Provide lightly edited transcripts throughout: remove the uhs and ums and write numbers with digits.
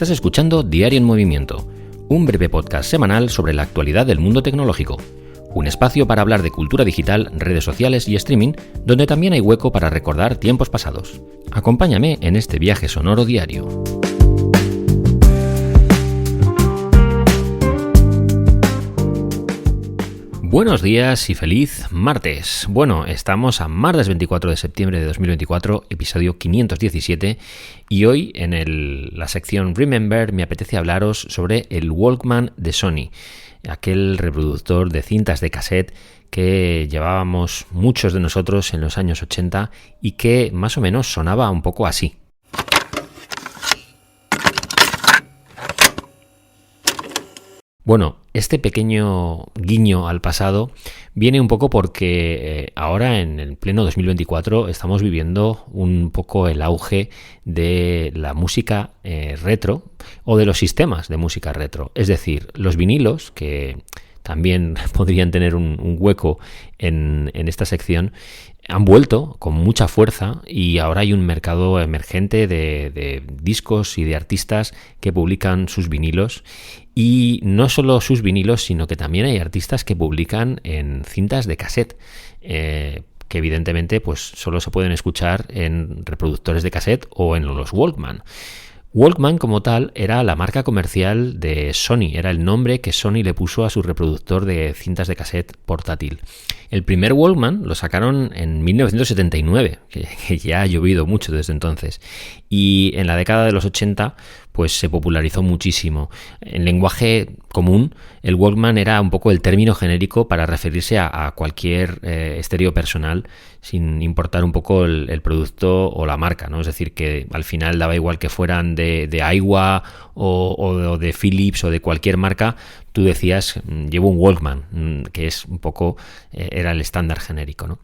Estás escuchando Diario en Movimiento, un breve podcast semanal sobre la actualidad del mundo tecnológico. Un espacio para hablar de cultura digital, redes sociales y streaming, donde también hay hueco para recordar tiempos pasados. Acompáñame en este viaje sonoro diario. Buenos días y feliz martes. Bueno, estamos a martes 24 de septiembre de 2024, episodio 517, y hoy en la sección Remember me apetece hablaros sobre el Walkman de Sony, aquel reproductor de cintas de cassette que llevábamos muchos de nosotros en los años 80 y que más o menos sonaba un poco así. Bueno, este pequeño guiño al pasado viene un poco porque ahora en el pleno 2024 estamos viviendo un poco el auge de la música retro o de los sistemas de música retro. Es decir, los vinilos, que también podrían tener un hueco en esta sección, han vuelto con mucha fuerza y ahora hay un mercado emergente de discos y de artistas que publican sus vinilos. Y no solo sus vinilos, sino que también hay artistas que publican en cintas de cassette, que evidentemente pues solo se pueden escuchar en reproductores de cassette o en los Walkman. Walkman como tal era la marca comercial de Sony, era el nombre que Sony le puso a su reproductor de cintas de cassette portátil. El primer Walkman lo sacaron en 1979, que ya ha llovido mucho desde entonces, y en la década de los 80 pues se popularizó muchísimo. En lenguaje común, el Walkman era un poco el término genérico para referirse a cualquier estéreo personal, sin importar un poco el producto o la marca, ¿no? Es decir, que al final daba igual que fueran de Aiwa o de Philips o de cualquier marca, tú decías, llevo un Walkman, que es un poco, era el estándar genérico, ¿no?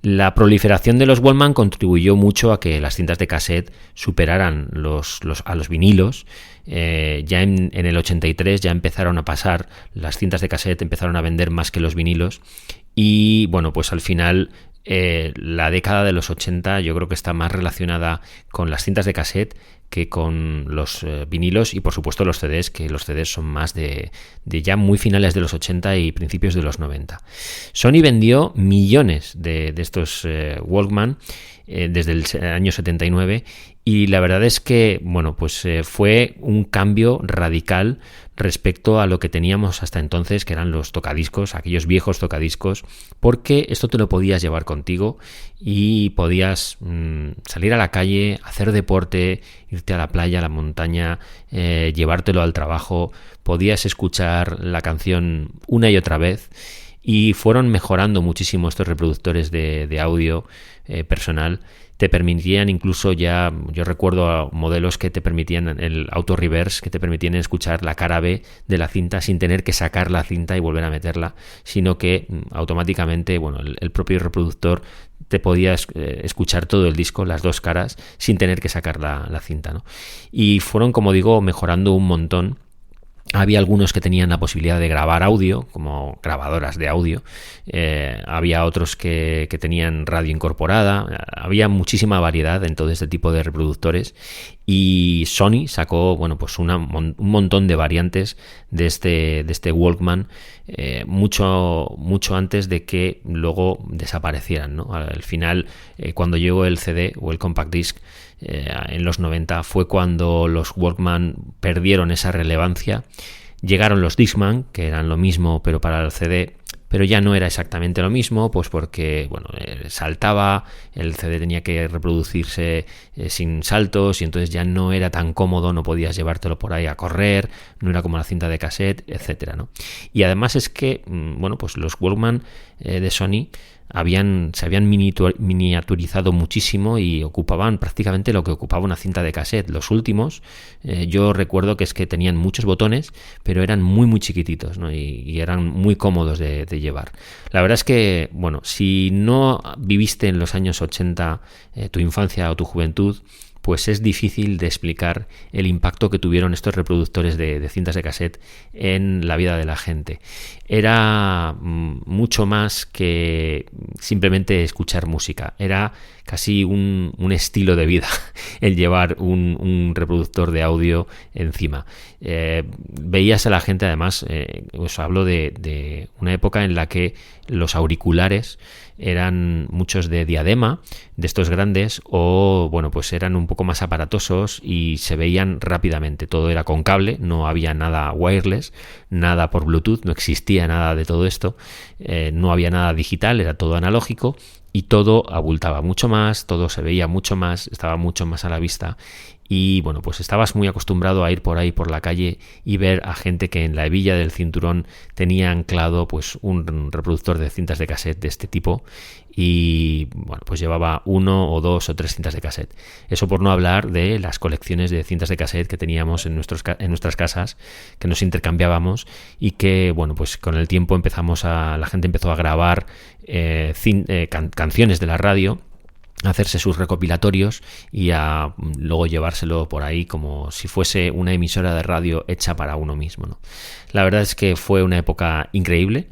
La proliferación de los Walkman contribuyó mucho a que las cintas de cassette superaran a los vinilos. Ya en el 83 ya empezaron a pasar, las cintas de cassette empezaron a vender más que los vinilos y bueno, pues al final la década de los 80 yo creo que está más relacionada con las cintas de cassette que con los vinilos y por supuesto los CDs, que los CDs son más de ya muy finales de los 80 y principios de los 90. Sony vendió millones de estos Walkman desde el año 79 y la verdad es que bueno, pues fue un cambio radical respecto a lo que teníamos hasta entonces, que eran los tocadiscos, aquellos viejos tocadiscos, porque esto te lo podías llevar contigo y podías salir a la calle, hacer deporte, irte a la playa, a la montaña, llevártelo al trabajo, podías escuchar la canción una y otra vez y fueron mejorando muchísimo estos reproductores de audio personal. Te permitían incluso ya, yo recuerdo modelos que te permitían el auto reverse, que te permitían escuchar la cara B de la cinta sin tener que sacar la cinta y volver a meterla, sino que automáticamente, bueno, el propio reproductor te podía escuchar todo el disco, las dos caras, sin tener que sacar la cinta, ¿no? Y fueron, como digo, mejorando un montón. Había algunos que tenían la posibilidad de grabar audio, como grabadoras de audio. Había otros que tenían radio incorporada. Había muchísima variedad en todo este tipo de reproductores. Y Sony sacó, bueno, pues un montón de variantes de este Walkman mucho antes de que luego desaparecieran, ¿no? Al final, cuando llegó el CD o el Compact Disc en los 90 fue cuando los Walkman perdieron esa relevancia. Llegaron los Discman, que eran lo mismo pero para el CD, pero ya no era exactamente lo mismo, pues porque bueno, saltaba, el CD tenía que reproducirse sin saltos y entonces ya no era tan cómodo, no podías llevártelo por ahí a correr, no era como la cinta de cassette, etcétera, ¿no? Y además es que bueno, pues los Walkman de Sony se habían miniaturizado muchísimo y ocupaban prácticamente lo que ocupaba una cinta de cassette. Los últimos, yo recuerdo que es que tenían muchos botones, pero eran muy muy chiquititos, ¿no? y eran muy cómodos de llevar. La verdad es que, bueno, si no viviste en los años 80 tu infancia o tu juventud, pues es difícil de explicar el impacto que tuvieron estos reproductores de cintas de cassette en la vida de la gente. Era mucho más que simplemente escuchar música, era casi un estilo de vida el llevar un reproductor de audio encima. Veías a la gente, además, os hablo de una época en la que los auriculares eran muchos de diadema, de estos grandes, o bueno, pues eran un poco más aparatosos y se veían rápidamente. Todo era con cable, no había nada wireless, nada por Bluetooth, no existía nada de todo esto, no había nada digital, era todo analógico y todo abultaba mucho más, todo se veía mucho más, estaba mucho más a la vista. Y bueno, pues estabas muy acostumbrado a ir por ahí por la calle y ver a gente que en la hebilla del cinturón tenía anclado pues un reproductor de cintas de cassette de este tipo y bueno, pues llevaba 1 o 2 o 3 cintas de cassette. Eso por no hablar de las colecciones de cintas de cassette que teníamos en nuestras casas, que nos intercambiábamos y que bueno, pues con el tiempo la gente empezó a grabar canciones de la radio, hacerse sus recopilatorios y a luego llevárselo por ahí como si fuese una emisora de radio hecha para uno mismo, ¿no? La verdad es que fue una época increíble,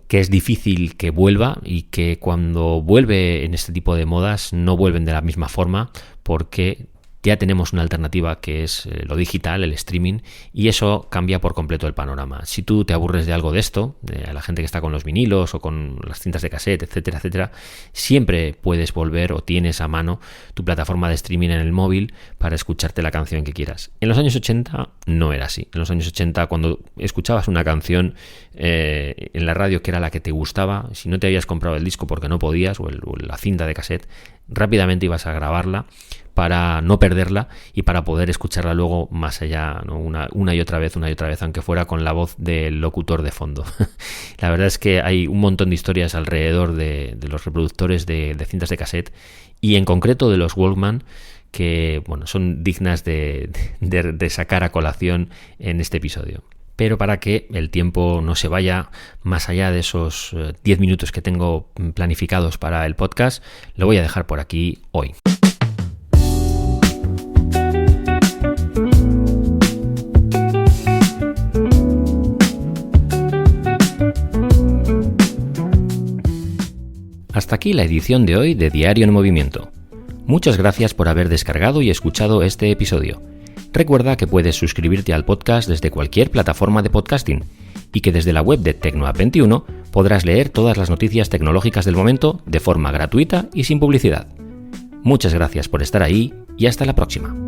que es difícil que vuelva y que cuando vuelve en este tipo de modas no vuelven de la misma forma, porque ya tenemos una alternativa que es lo digital, el streaming, y eso cambia por completo el panorama. Si tú te aburres de algo de esto, de la gente que está con los vinilos o con las cintas de cassette, etcétera, etcétera, siempre puedes volver o tienes a mano tu plataforma de streaming en el móvil para escucharte la canción que quieras. En los años 80 no era así. En los años 80, cuando escuchabas una canción en la radio que era la que te gustaba, si no te habías comprado el disco porque no podías o la cinta de cassette, rápidamente ibas a grabarla para no perderla y para poder escucharla luego más allá, ¿no? una y otra vez, aunque fuera con la voz del locutor de fondo. La verdad es que hay un montón de historias alrededor de los reproductores de cintas de cassette y en concreto de los Walkman que bueno, son dignas de sacar a colación en este episodio. Pero para que el tiempo no se vaya más allá de esos 10 minutos que tengo planificados para el podcast, lo voy a dejar por aquí hoy. Hasta aquí la edición de hoy de Diario en Movimiento. Muchas gracias por haber descargado y escuchado este episodio. Recuerda que puedes suscribirte al podcast desde cualquier plataforma de podcasting y que desde la web de TecnoApp21 podrás leer todas las noticias tecnológicas del momento de forma gratuita y sin publicidad. Muchas gracias por estar ahí y hasta la próxima.